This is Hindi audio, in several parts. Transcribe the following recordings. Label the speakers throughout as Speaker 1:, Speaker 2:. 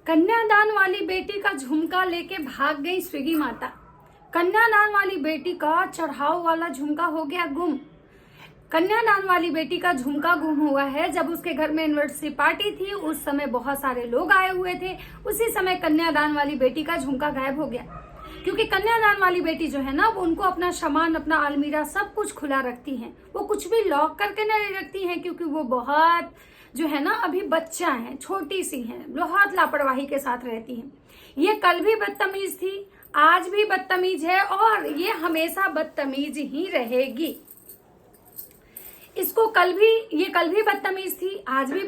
Speaker 1: कन्यादान वाली बेटी का झुमका लेके भाग गई स्विगी माता। कन्यादान वाली बेटी का चढ़ाव वाला झुमका हो गया गुम। कन्यादान वाली बेटी का झुमका गुम हुआ है। जब उसके घर में एनिवर्सरी पार्टी थी, उस समय बहुत सारे लोग आए हुए थे। उसी समय कन्यादान वाली बेटी का झुमका गायब हो गया, क्योंकि कन्यादान वाली बेटी जो है ना, वो उनको अपना सामान, अपना अलमीरा सब कुछ खुला रखती हैं। वो कुछ भी लॉक करके नहीं रखती हैं, क्योंकि वो बहुत जो है ना अभी बच्चा है, छोटी सी हैं, बहुत लापरवाही के साथ रहती हैं। ये कल भी बदतमीज थी, आज भी बदतमीज है और ये हमेशा बदतमीज ही रहेगी। इसको कल भी बदतमीज थी, आज भी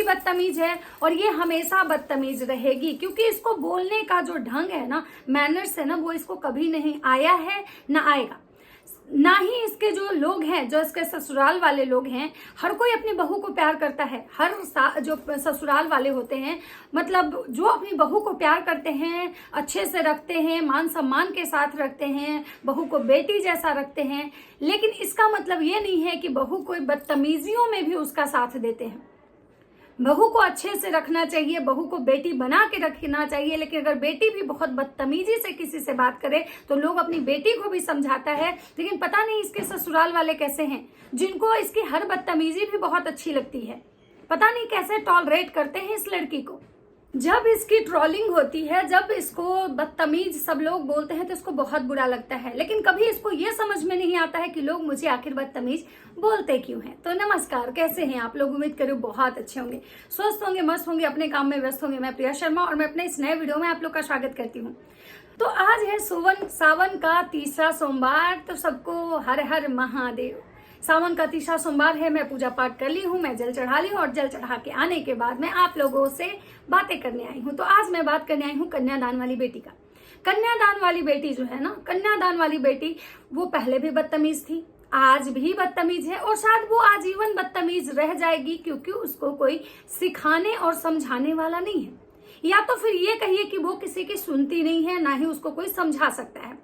Speaker 1: बदतमीज है और ये हमेशा बदतमीज रहेगी, क्योंकि इसको बोलने का जो ढंग है ना, मैनर्स है ना, वो इसको कभी नहीं आया है, ना आएगा। ना ही इसके जो लोग हैं, जो इसके ससुराल वाले लोग हैं, हर कोई अपनी बहू को प्यार करता है। जो ससुराल वाले होते हैं, मतलब जो अपनी बहू को प्यार करते हैं, अच्छे से रखते हैं, मान सम्मान के साथ रखते हैं, बहू को बेटी जैसा रखते हैं। लेकिन इसका मतलब ये नहीं है कि बहू कोई बदतमीजियों में भी उसका साथ देते हैं। बहू को अच्छे से रखना चाहिए, बहू को बेटी बना के रखना चाहिए। लेकिन अगर बेटी भी बहुत बदतमीजी से किसी से बात करे तो लोग अपनी बेटी को भी समझाता है। लेकिन पता नहीं इसके ससुराल वाले कैसे हैं, जिनको इसकी हर बदतमीजी भी बहुत अच्छी लगती है। पता नहीं कैसे टॉलरेट करते हैं इस लड़की को। जब इसकी ट्रोलिंग होती है, जब इसको बदतमीज सब लोग बोलते हैं, तो इसको बहुत बुरा लगता है। लेकिन कभी इसको ये समझ में नहीं आता है कि लोग मुझे आखिर बदतमीज बोलते क्यों हैं। तो नमस्कार, कैसे हैं आप लोग? उम्मीद करूँ बहुत अच्छे होंगे, स्वस्थ होंगे, मस्त होंगे, अपने काम में व्यस्त होंगे। मैं प्रिया शर्मा और मैं अपने इस नए वीडियो में आप लोग का स्वागत करती हूँ। तो आज है सावन का तीसरा सोमवार। तो सबको हर हर महादेव। सावन का तीसरा सोमवार है। मैं पूजा पाठ कर ली हूँ, मैं जल चढ़ा ली हूँ और जल चढ़ा के आने के बाद मैं आप लोगों से बातें करने आई हूँ। तो आज मैं बात करने आई हूँ कन्यादान वाली बेटी का। कन्यादान वाली बेटी जो है ना, कन्यादान वाली बेटी वो पहले भी बदतमीज थी, आज भी बदतमीज है और शायद वो आजीवन बदतमीज रह जाएगी, क्योंकि उसको कोई सिखाने और समझाने वाला नहीं है। या तो फिर ये कहिए कि वो किसी की सुनती नहीं है, ना ही उसको कोई समझा सकता है।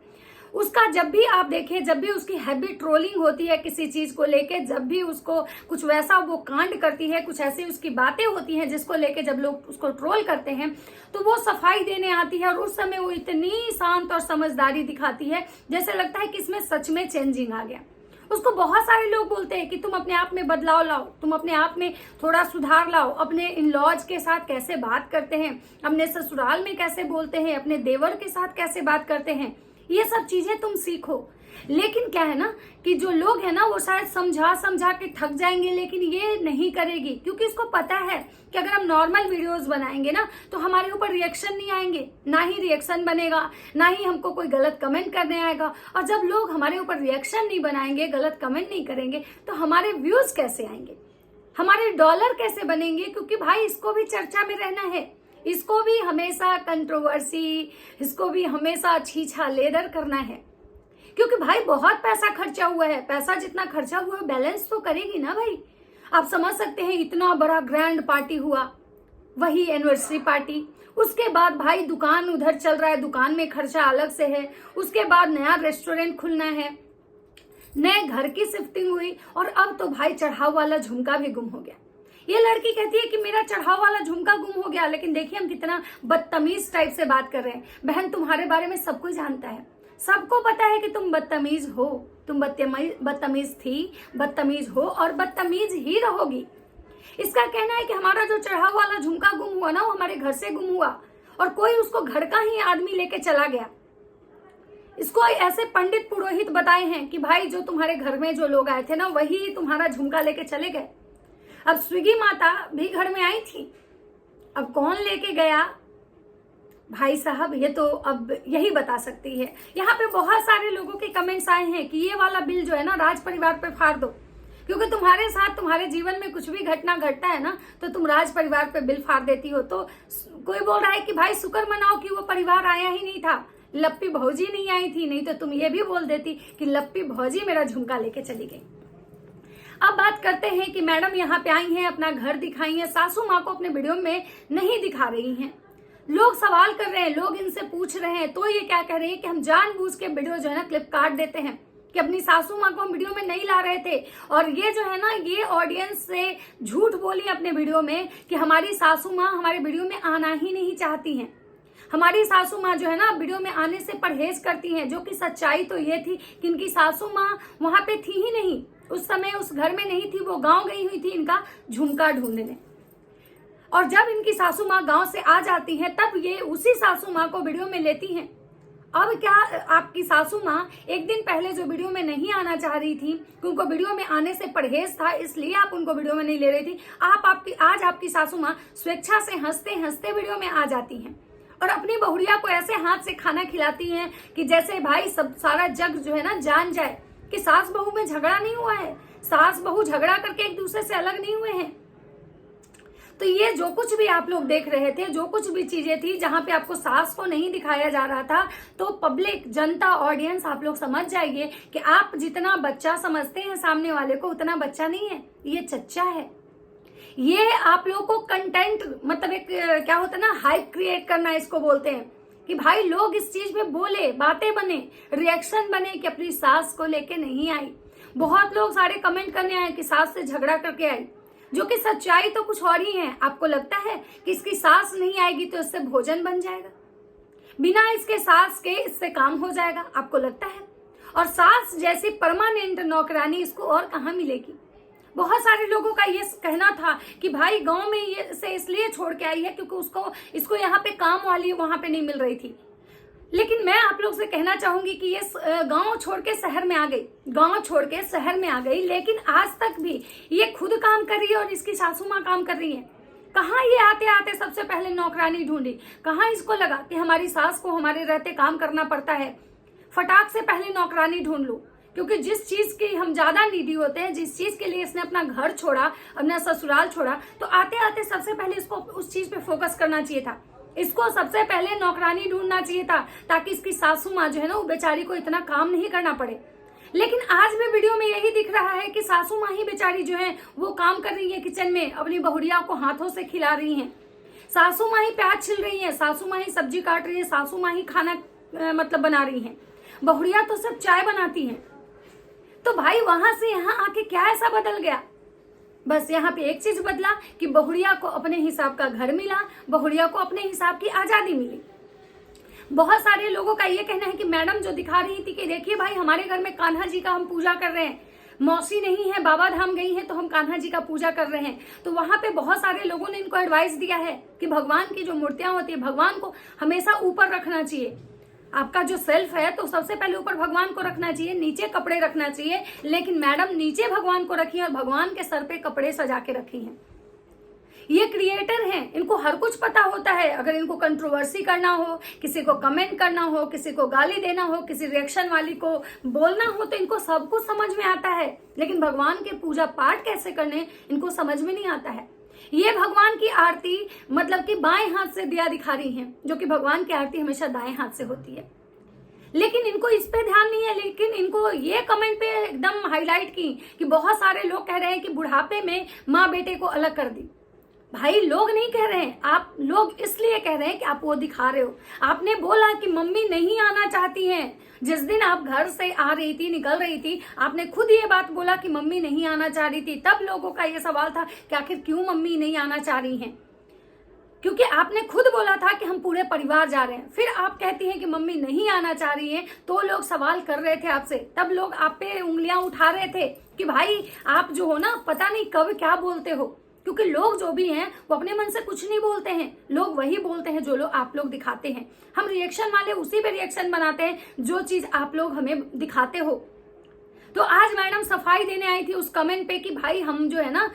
Speaker 1: उसका जब भी आप देखें, जब भी उसकी हैवी ट्रोलिंग होती है किसी चीज को लेके, जब भी उसको कुछ वैसा वो कांड करती है, कुछ ऐसी उसकी बातें होती हैं जिसको लेके जब लोग उसको ट्रोल करते हैं, तो वो सफाई देने आती है और उस समय वो इतनी शांत और समझदारी दिखाती है, जैसे लगता है कि इसमें सच में चेंजिंग आ गया। उसको बहुत सारे लोग बोलते हैं कि तुम अपने आप में बदलाव लाओ, तुम अपने आप में थोड़ा सुधार लाओ, अपने इन लॉज के साथ कैसे बात करते हैं, अपने ससुराल में कैसे बोलते हैं, अपने देवर के साथ कैसे बात करते हैं, ये सब चीजें तुम सीखो। लेकिन क्या है ना कि जो लोग हैं ना, वो शायद समझा के थक जाएंगे, लेकिन ये नहीं करेगी, क्योंकि इसको पता है कि अगर हम नॉर्मल वीडियोस बनाएंगे ना, तो हमारे ऊपर रिएक्शन नहीं आएंगे, ना ही रिएक्शन बनेगा, ना ही हमको कोई गलत कमेंट करने आएगा। और जब लोग हमारे ऊपर रिएक्शन नहीं बनाएंगे, गलत कमेंट नहीं करेंगे, तो हमारे व्यूज कैसे आएंगे, हमारे डॉलर कैसे बनेंगे? क्योंकि भाई इसको भी चर्चा में रहना है, इसको भी हमेशा कंट्रोवर्सी, इसको भी हमेशा छीछा लेदर करना है, क्योंकि भाई बहुत पैसा खर्चा हुआ है। पैसा जितना खर्चा हुआ है, बैलेंस तो करेगी ना भाई। आप समझ सकते हैं, इतना बड़ा ग्रैंड पार्टी हुआ, वही एनिवर्सरी पार्टी, उसके बाद भाई दुकान उधर चल रहा है, दुकान में खर्चा अलग से है, उसके बाद नया रेस्टोरेंट खुलना है, नए घर की शिफ्टिंग हुई, और अब तो भाई चढ़ाव वाला झुमका भी गुम हो गया। ये लड़की कहती है कि मेरा चढ़ाव वाला झुमका गुम हो गया, लेकिन देखिए हम कितना बदतमीज टाइप से बात कर रहे हैं। बहन, तुम्हारे बारे में सब कोई जानता है, सबको पता है कि तुम बदतमीज हो, तुम बदतमीज थी, बदतमीज हो और बदतमीज ही रहोगी। इसका कहना है कि हमारा जो चढ़ाव वाला झुमका गुम हुआ ना, वो हमारे घर से गुम हुआ और कोई उसको घर का ही आदमी लेके चला गया। इसको ऐसे पंडित पुरोहित बताए हैं कि भाई जो तुम्हारे घर में जो लोग आए थे ना, वही तुम्हारा झुमका लेके चले गए। अब स्विगी माता भी घर में आई थी, अब कौन लेके गया भाई साहब, ये तो अब यही बता सकती है। यहाँ पे बहुत सारे लोगों के कमेंट्स आए हैं कि ये वाला बिल जो है ना, राज परिवार पे फाड़ दो, क्योंकि तुम्हारे साथ तुम्हारे जीवन में कुछ भी घटना घटता है ना, तो तुम राज परिवार पे बिल फाड़ देती हो। तो कोई बोल रहा है कि भाई शुक्र मनाओ कि वो परिवार आया ही नहीं था, लप्पी भौजी नहीं आई थी, नहीं तो तुम ये भी बोल देती कि लप्पी भौजी मेरा झुमका लेके चली गई। अब बात करते हैं कि मैडम यहाँ पे आई हैं, अपना घर दिखाई है, सासू माँ को अपने वीडियो में नहीं दिखा रही हैं। लोग सवाल कर रहे हैं, लोग इनसे पूछ रहे हैं, तो ये क्या कह रही है कि हम जानबूझ के वीडियो जो है ना क्लिप काट देते हैं कि अपनी सासू माँ को हम वीडियो में नहीं ला रहे थे। और ये जो है ना, ये ऑडियंस से झूठ बोली अपने वीडियो में कि हमारी सासू माँ हमारे वीडियो में आना ही नहीं चाहती हैं। हमारी सासू माँ जो है ना वीडियो में आने से परहेज करती हैं, जो कि सच्चाई तो ये थी कि इनकी सासू माँ वहां पे थी ही नहीं, उस समय उस घर में नहीं थी, वो गांव गई हुई थी इनका झुमका ढूंढने। और जब इनकी सासू माँ गांव से आ जाती हैं तब ये उसी सासू माँ को वीडियो में लेती हैं। अब क्या आपकी सासू माँ एक दिन पहले जो वीडियो में नहीं आना चाह रही थी, कि उनको वीडियो में आने से परहेज था इसलिए आप उनको वीडियो में नहीं ले रही थी, आज आपकी सासू माँ स्वेच्छा से हंसते हंसते वीडियो में आ जाती हैं और अपनी बहुरिया को ऐसे हाथ से खाना खिलाती हैं कि जैसे भाई सब सारा जग जो है ना जान जाए कि सास बहू में झगड़ा नहीं हुआ है, सास बहू झगड़ा करके एक दूसरे से अलग नहीं हुए हैं। तो ये जो कुछ भी आप लोग देख रहे थे, जो कुछ भी चीजें थी जहां पे आपको सास को नहीं दिखाया जा रहा था, तो पब्लिक, जनता, ऑडियंस आप लोग समझ जाइए कि आप जितना बच्चा समझते हैं सामने वाले को उतना बच्चा नहीं है, ये चच्चा है। ये आप लोगों को कंटेंट मतलब एक क्या होता है ना, हाइप क्रिएट करना इसको बोलते हैं कि भाई लोग इस चीज पे बोले, बातें बने, रिएक्शन बने कि अपनी सास को लेके नहीं आई। बहुत लोग सारे कमेंट करने आए कि सास से झगड़ा करके आई, जो कि सच्चाई तो कुछ और ही है। आपको लगता है कि इसकी सास नहीं आएगी तो इससे भोजन बन जाएगा, बिना इसके सास के इससे काम हो जाएगा, आपको लगता है? और सास जैसी परमानेंट नौकरानी इसको और कहाँ मिलेगी? बहुत सारे लोगों का ये कहना था कि भाई गांव में ये से इसलिए छोड़ के आई है क्योंकि इसको यहाँ पे काम वाली वहां पे नहीं मिल रही थी। लेकिन मैं आप लोग से कहना चाहूंगी कि ये गांव छोड़ के शहर में आ गई, गांव छोड़ के शहर में आ गई, लेकिन आज तक भी ये खुद काम कर रही है और इसकी सासू माँ काम कर रही है। कहाँ ये आते आते सबसे पहले नौकरानी ढूंढी, कहाँ इसको लगा कि हमारी सास को हमारे रहते काम करना पड़ता है, फटाक से पहले नौकरानी ढूंढ लो। क्योंकि जिस चीज की हम ज्यादा नीडी होते हैं, जिस चीज के लिए इसने अपना घर छोड़ा, अपना ससुराल छोड़ा, तो आते आते सबसे पहले इसको उस चीज पे फोकस करना चाहिए था। इसको सबसे पहले नौकरानी ढूंढना चाहिए था ताकि इसकी सासू माँ जो है ना वो बेचारी को इतना काम नहीं करना पड़े। लेकिन आज भी वीडियो में यही दिख रहा है कि सासू माँ ही बेचारी जो है वो काम कर रही है, किचन में अपनी बहुरिया को हाथों से खिला रही हैं, सासू माँ ही प्याज छिल रही है, सासू माँ ही सब्जी काट रही है, सासू माँ ही खाना मतलब बना रही है, बहुरिया तो सब चाय बनाती है। तो भाई वहां से यहाँ आके क्या ऐसा बदल गया? बस यहाँ पे एक चीज बदला कि बहुरिया को अपने हिसाब का घर मिला, बहुरिया को अपने हिसाब की आजादी मिली। बहुत सारे लोगों का ये कहना है कि मैडम जो दिखा रही थी कि देखिए भाई हमारे घर में कान्हा जी का हम पूजा कर रहे हैं, मौसी नहीं है, बाबा धाम गई है तो हम कान्हा जी का पूजा कर रहे हैं। तो वहां पे बहुत सारे लोगों ने इनको एडवाइस दिया है कि भगवान की जो मूर्तियां होती है, भगवान को हमेशा ऊपर रखना चाहिए। आपका जो सेल्फ है तो सबसे पहले ऊपर भगवान को रखना चाहिए, नीचे कपड़े रखना चाहिए। लेकिन मैडम नीचे भगवान को रखी है और भगवान के सर पे कपड़े सजा के रखी हैं। ये क्रिएटर हैं, इनको हर कुछ पता होता है। अगर इनको कंट्रोवर्सी करना हो, किसी को कमेंट करना हो, किसी को गाली देना हो, किसी रिएक्शन वाली को बोलना हो, तो इनको सब कुछ समझ में आता है। लेकिन भगवान के पूजा पाठ कैसे करने इनको समझ में नहीं आता है। ये भगवान की आरती मतलब कि बाएं हाथ से दिया दिखा रही हैं, जो कि भगवान की आरती हमेशा दाएं हाथ से होती है। लेकिन इनको इस पे ध्यान नहीं है। लेकिन इनको ये कमेंट पे एकदम हाईलाइट की कि बहुत सारे लोग कह रहे हैं कि बुढ़ापे में माँ बेटे को अलग कर दी। भाई लोग नहीं कह रहे हैं, आप लोग इसलिए कह रहे हैं कि आप वो दिखा रहे हो। आपने बोला कि मम्मी नहीं आना चाहती हैं। जिस दिन आप घर से आ रही थी, निकल रही थी, आपने खुद ये बात बोला कि मम्मी नहीं आना चाह रही थी। तब लोगों का ये सवाल था कि आखिर क्यों मम्मी नहीं आना चाह रही हैं, क्योंकि आपने खुद बोला था कि हम पूरे परिवार जा रहे हैं। फिर आप कहती हैं कि मम्मी नहीं आना चाह रही हैं, तो लोग सवाल कर रहे थे आपसे। तब लोग आप पे उंगलियां उठा रहे थे कि भाई आप जो हो ना पता नहीं कब क्या बोलते हो। क्योंकि लोग जो भी हैं वो अपने मन से कुछ नहीं बोलते हैं, लोग वही बोलते हैं जो लोग आप लोग दिखाते हैं। हम रिएक्शन वाले उसी पे रिएक्शन बनाते हैं जो चीज आप लोग हमें दिखाते हो। तो आज मैडम सफाई देने आई थी उस कमेंट पे कि भाई हम जो है ना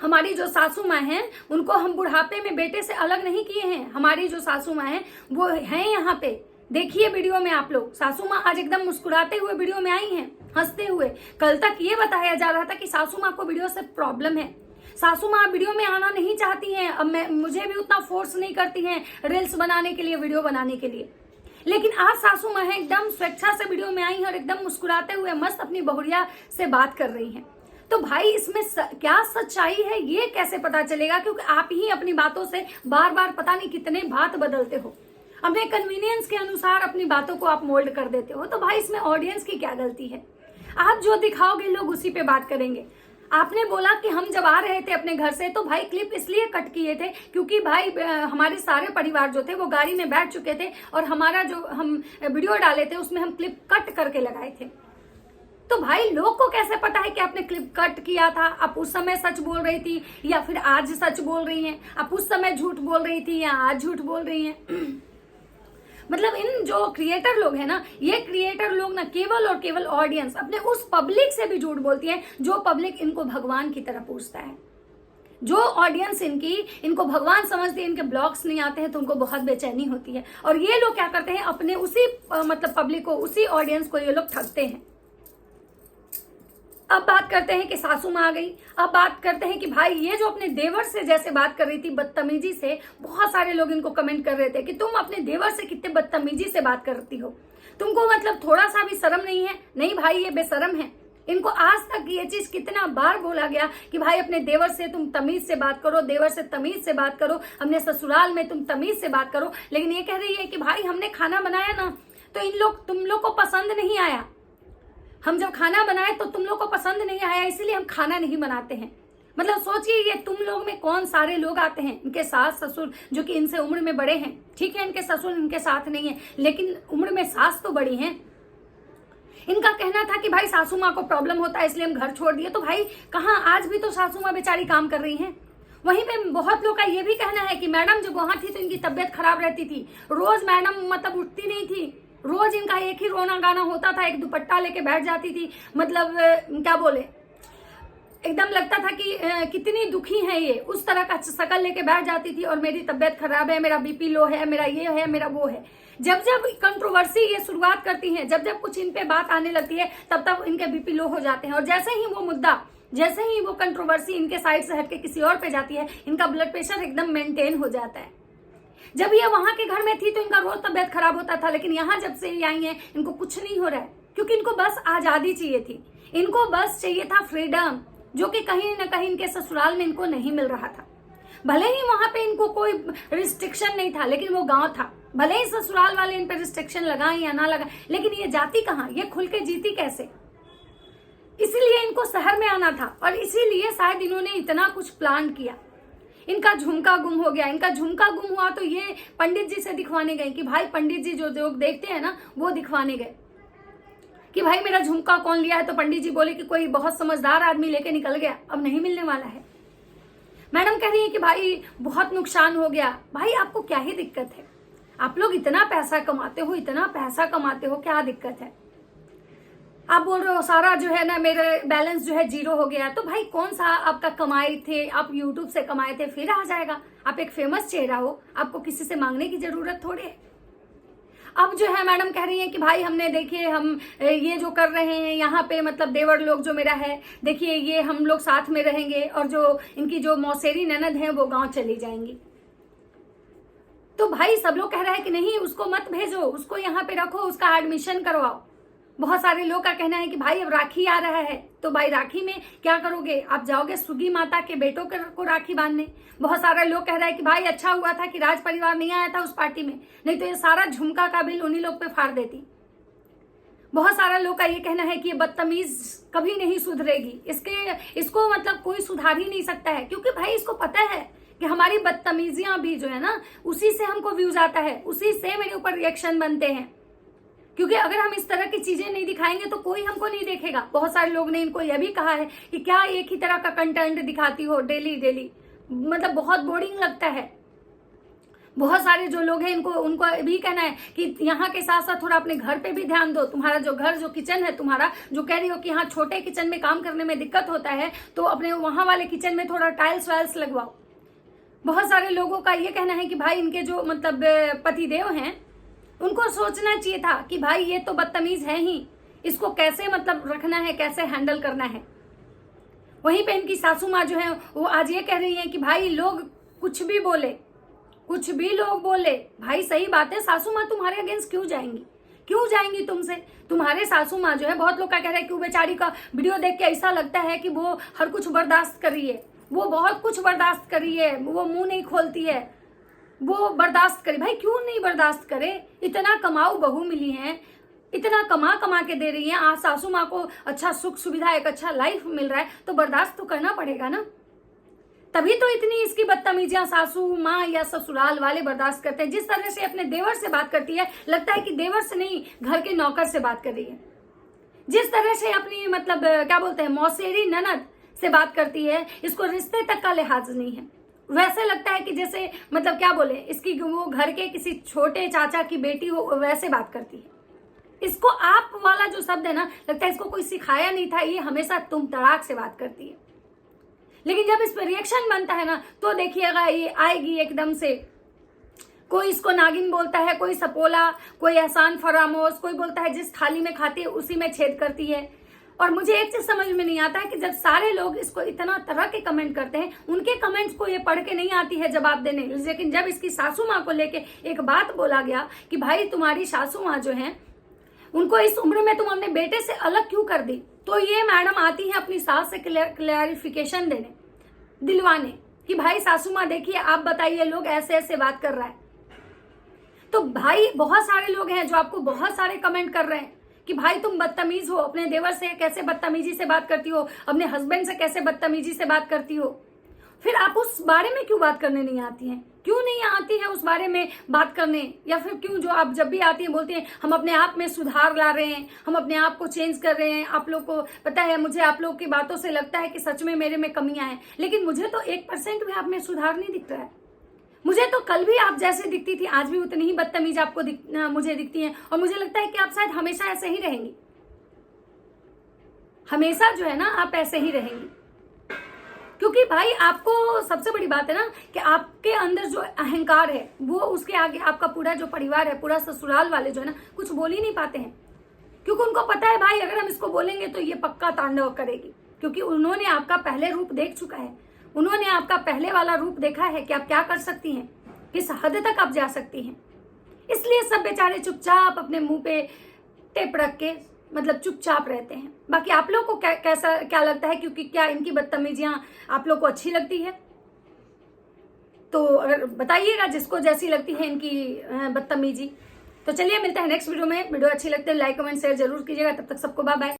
Speaker 1: हमारी जो सासू माँ हैं उनको हम बुढ़ापे में बेटे से अलग नहीं किए हैं। हमारी जो सासू माँ हैं वो हैं यहाँ पे, देखिए वीडियो में आप लोग। सासू माँ आज एकदम मुस्कुराते हुए वीडियो में आई हैं, हंसते हुए। कल तक ये बताया जा रहा था कि सासू माँ को वीडियो से प्रॉब्लम है, सासू माँ वीडियो में आना नहीं चाहती हैं। अब मुझे भी उतना फोर्स नहीं करती हैं रील्स बनाने के लिए, वीडियो बनाने के लिए। लेकिन आज सासू माँ है एकदम स्वेच्छा से वीडियो में आई है और एकदम मुस्कुराते हुए मस्त अपनी बहुरिया से बात कर रही हैं। तो भाई इसमें क्या सच्चाई है ये कैसे पता चलेगा? क्योंकि आप ही अपनी बातों से बार बार पता नहीं कितने बात बदलते हो। अपने कन्वीनियंस के अनुसार अपनी बातों को आप मोल्ड कर देते हो, तो भाई इसमें ऑडियंस की क्या गलती है? आप जो दिखाओगे लोग उसी पे बात करेंगे। आपने बोला कि हम जब आ रहे थे अपने घर से, तो भाई क्लिप इसलिए कट किए थे क्योंकि भाई हमारे सारे परिवार जो थे वो गाड़ी में बैठ चुके थे और हमारा जो हम वीडियो डाले थे उसमें हम क्लिप कट करके लगाए थे। तो भाई लोग को कैसे पता है कि आपने क्लिप कट किया था? आप उस समय सच बोल रही थी या फिर आज सच बोल रही हैं? आप उस समय झूठ बोल रही थी या आज झूठ बोल रही हैं? मतलब इन जो क्रिएटर लोग हैं ना, ये क्रिएटर लोग ना केवल और केवल ऑडियंस, अपने उस पब्लिक से भी झूठ बोलती है जो पब्लिक इनको भगवान की तरह पूजता है। जो ऑडियंस इनको भगवान समझती है, इनके ब्लॉग्स नहीं आते हैं तो उनको बहुत बेचैनी होती है। और ये लोग क्या करते हैं, अपने उसी मतलब पब्लिक को, उसी ऑडियंस को ये लोग ठगते हैं। अब बात करते हैं कि सासू माँ आ गई। अब बात करते हैं कि भाई ये जो अपने देवर से जैसे बात कर रही थी बदतमीजी से, बहुत सारे लोग इनको कमेंट कर रहे थे कि तुम अपने देवर से कितने बदतमीजी से बात करती हो, तुमको मतलब थोड़ा सा भी शर्म नहीं है? नहीं भाई, ये बेशरम है। इनको आज तक ये चीज कितना बार बोला गया कि भाई अपने देवर से तुम तमीज से बात करो, देवर से तमीज से बात करो, हमने ससुराल में तुम तमीज से बात करो। लेकिन ये कह रही है कि भाई हमने खाना बनाया ना तो तुम लोग को पसंद नहीं आया, हम जब खाना बनाए तो तुम लोग को पसंद नहीं आया, इसीलिए हम खाना नहीं बनाते हैं। मतलब सोचिए, ये तुम लोग में कौन सारे लोग आते हैं, इनके सास ससुर जो कि इनसे उम्र में बड़े हैं, ठीक है इनके ससुर इनके साथ नहीं है लेकिन उम्र में सास तो बड़ी हैं। इनका कहना था कि भाई सासू माँ को प्रॉब्लम होता है इसलिए हम घर छोड़ दिए। तो भाई कहाँ, आज भी तो सासू माँ बेचारी काम कर रही हैं। वहीं पे बहुत लोग का ये भी कहना है कि मैडम जब वहां थी तो इनकी तबियत खराब रहती थी, रोज मैडम मतलब उठती नहीं थी, रोज इनका एक ही रोना गाना होता था, एक दुपट्टा लेके बैठ जाती थी, मतलब क्या बोले, एकदम लगता था कि कितनी दुखी है ये, उस तरह का शकल लेके बैठ जाती थी। और मेरी तबियत खराब है, मेरा बीपी लो है, मेरा ये है, मेरा वो है। जब जब कंट्रोवर्सी ये शुरुआत करती हैं, जब जब कुछ इन पे बात आने लगती है, तब तब इनके बीपी लो हो जाते हैं। और जैसे ही वो मुद्दा, जैसे ही वो कंट्रोवर्सी इनके साइड से हटके किसी और पे जाती है, इनका ब्लड प्रेशर एकदम मेंटेन हो जाता है। जब ये वहां के घर में थी तो इनका रोज तबियत खराब होता था, लेकिन यहाँ जब से ये आई है इनको कुछ नहीं हो रहा है, क्योंकि इनको बस आजादी चाहिए थी, इनको बस चाहिए था फ्रीडम, जो कि कहीं ना कहीं इनके ससुराल में इनको नहीं मिल रहा था। भले ही वहां पे इनको कोई रिस्ट्रिक्शन नहीं था, लेकिन वो गांव था, भले ही ससुराल वाले इन पे रिस्ट्रिक्शन लगाए या ना लगाए, लेकिन ये जाती कहाँ, ये खुल के जीती कैसे? इसीलिए इनको शहर में आना था और इसीलिए शायद इन्होंने इतना कुछ प्लान किया। इनका झुमका गुम हो गया, इनका झुमका गुम हुआ तो ये पंडित जी से दिखवाने गए कि भाई पंडित जी जो लोग देखते हैं ना वो दिखवाने गए कि भाई मेरा झुमका कौन लिया है। तो पंडित जी बोले कि कोई बहुत समझदार आदमी लेके निकल गया, अब नहीं मिलने वाला है। मैडम कह रही है कि भाई बहुत नुकसान हो गया। भाई आपको क्या ही दिक्कत है? आप लोग इतना पैसा कमाते हो, इतना पैसा कमाते हो, क्या दिक्कत है? आप बोल रहे हो सारा जो है ना मेरे बैलेंस जो है 0 हो गया। तो भाई कौन सा आपका कमाई थे, आप यूट्यूब से कमाए थे, फिर आ जाएगा। आप एक फेमस चेहरा हो, आपको किसी से मांगने की जरूरत थोड़ी है। अब जो है मैडम कह रही है कि भाई हमने देखिए हम ये जो कर रहे हैं यहाँ पे, मतलब देवर लोग जो मेरा है, देखिए ये हम लोग साथ में रहेंगे और जो इनकी जो मौसेरी ननद है वो गांव चली जाएंगी। तो भाई सब लोग कह रहे हैं कि नहीं उसको मत भेजो, उसको यहाँ पे रखो, उसका एडमिशन करवाओ। बहुत सारे लोग का कहना है कि भाई अब राखी आ रहा है तो भाई राखी में क्या करोगे, आप जाओगे सुगी माता के बेटों को राखी बांधने। बहुत सारे लोग कह रहे हैं कि भाई अच्छा हुआ था कि राज परिवार नहीं आया था उस पार्टी में, नहीं तो ये सारा झुमका का बिल उन्हीं लोग पे फाड़ देती। बहुत सारा लोग का ये कहना है कि ये बदतमीज कभी नहीं सुधरेगी, इसको मतलब कोई सुधार ही नहीं सकता है, क्योंकि भाई इसको पता है कि हमारी बदतमीजियां भी जो है ना उसी से हमको व्यूज आता है, उसी से मेरे ऊपर रिएक्शन बनते हैं। क्योंकि अगर हम इस तरह की चीजें नहीं दिखाएंगे तो कोई हमको नहीं देखेगा। बहुत सारे लोग ने इनको यह भी कहा है कि क्या एक ही तरह का कंटेंट दिखाती हो डेली डेली, मतलब बहुत बोरिंग लगता है। बहुत सारे जो लोग हैं उनको भी कहना है कि यहाँ के साथ साथ थोड़ा अपने घर पे भी ध्यान दो। तुम्हारा जो घर, जो किचन है तुम्हारा, जो कह रही हो कि यहाँ छोटे किचन में काम करने में दिक्कत होता है, तो अपने वहां वाले किचन में थोड़ा टाइल्स वाइल्स लगवाओ। बहुत सारे लोगों का ये कहना है कि भाई इनके जो मतलब पतिदेव हैं उनको सोचना चाहिए था कि भाई ये तो बदतमीज है ही, इसको कैसे मतलब रखना है, कैसे हैंडल करना है। वहीं पे इनकी सासू माँ जो है वो आज ये कह रही है कि भाई लोग कुछ भी बोले, कुछ भी लोग बोले, भाई सही बात है, सासू माँ तुम्हारे अगेंस्ट क्यों जाएंगी तुमसे? तुम्हारे सासू माँ जो है, बहुत लोग का कह रहे हैं कि वो बेचारी का वीडियो देख के ऐसा लगता है कि वो हर कुछ बर्दाश्त कर रही है, वो बहुत कुछ बर्दाश्त कर रही है, वो मुंह नहीं खोलती है। वो बर्दाश्त करे। भाई क्यों नहीं बर्दाश्त करे? इतना कमाऊ बहू मिली है, इतना कमा के दे रही है, आज सासू माँ को अच्छा सुख सुविधा, एक अच्छा लाइफ मिल रहा है, तो बर्दाश्त तो करना पड़ेगा ना। तभी तो इतनी इसकी बदतमीजियां सासू माँ या ससुराल वाले बर्दाश्त करते हैं। जिस तरह से अपने देवर से बात करती है, लगता है कि देवर से नहीं घर के नौकर से बात कर रही है। जिस तरह से अपनी मतलब क्या बोलते हैं मौसेरी ननद से बात करती है, इसको रिश्ते तक का लिहाज नहीं है। वैसे लगता है कि जैसे मतलब क्या बोले, इसकी वो घर के किसी छोटे चाचा की बेटी हो, वैसे बात करती है। इसको आप वाला जो शब्द है ना, लगता है इसको कोई सिखाया नहीं था, ये हमेशा तुम तड़ाक से बात करती है। लेकिन जब इस पर रिएक्शन बनता है ना, तो देखिएगा ये आएगी एकदम से। कोई इसको नागिन बोलता है, कोई सपोला, कोई एहसान फरामोश, कोई बोलता है जिस थाली में खाती है उसी में छेद करती है। और मुझे एक चीज समझ में नहीं आता है कि जब सारे लोग इसको इतना तरह के कमेंट करते हैं, उनके कमेंट्स को ये पढ़ के नहीं आती है जवाब देने। लेकिन जब इसकी सासू माँ को लेके एक बात बोला गया कि भाई तुम्हारी सासू माँ जो है, उनको इस उम्र में तुम अपने बेटे से अलग क्यों कर दी, तो ये मैडम आती है अपनी सास से क्लैरिफिकेशन देने, दिलवाने कि भाई सासू माँ देखिए, आप बताइए, लोग ऐसे ऐसे बात कर रहा है। तो भाई बहुत सारे लोग हैं जो आपको बहुत सारे कमेंट कर रहे हैं कि भाई तुम बदतमीज हो, अपने देवर से कैसे बदतमीजी से बात करती हो, अपने हस्बैंड से कैसे बदतमीजी से बात करती हो। फिर आप उस बारे में क्यों बात करने नहीं आती हैं? क्यों नहीं आती है उस बारे में बात करने? या फिर क्यों जो आप जब भी आती हैं बोलती हैं हम अपने आप में सुधार ला रहे हैं, हम अपने आप को चेंज कर रहे हैं। आप लोग को पता है, मुझे आप लोग की बातों से लगता है कि सच में मेरे में कमियां हैं, लेकिन मुझे तो 1% भी आप में सुधार नहीं दिख रहा है। मुझे तो कल भी आप जैसे दिखती थी, आज भी उतनी ही बदतमीज आपको मुझे दिखती हैं। और मुझे लगता है कि आप शायद हमेशा ऐसे ही रहेंगी, हमेशा जो है ना आप ऐसे ही रहेंगी। क्योंकि भाई आपको सबसे बड़ी बात है ना कि आपके अंदर जो अहंकार है, वो उसके आगे आपका पूरा जो परिवार है, पूरा ससुराल वाले जो है ना, कुछ बोल ही नहीं पाते हैं। क्योंकि उनको पता है भाई अगर हम इसको बोलेंगे तो ये पक्का तांडव करेगी, क्योंकि उन्होंने आपका पहले रूप देख चुका है, उन्होंने आपका पहले वाला रूप देखा है कि आप क्या कर सकती हैं, किस हद तक आप जा सकती हैं। इसलिए सब बेचारे चुपचाप अपने मुंह पे टेप रख के मतलब चुपचाप रहते हैं। बाकी आप लोग को क्या लगता है? क्योंकि क्या इनकी बदतमीजियां आप लोग को अच्छी लगती है? तो अगर बताइएगा जिसको जैसी लगती है इनकी बदतमीजी। तो चलिए मिलते हैं नेक्स्ट वीडियो में। वीडियो अच्छी लगती है लाइक कमेंट शेयर जरूर कीजिएगा। तब तक सबको बाय बाय।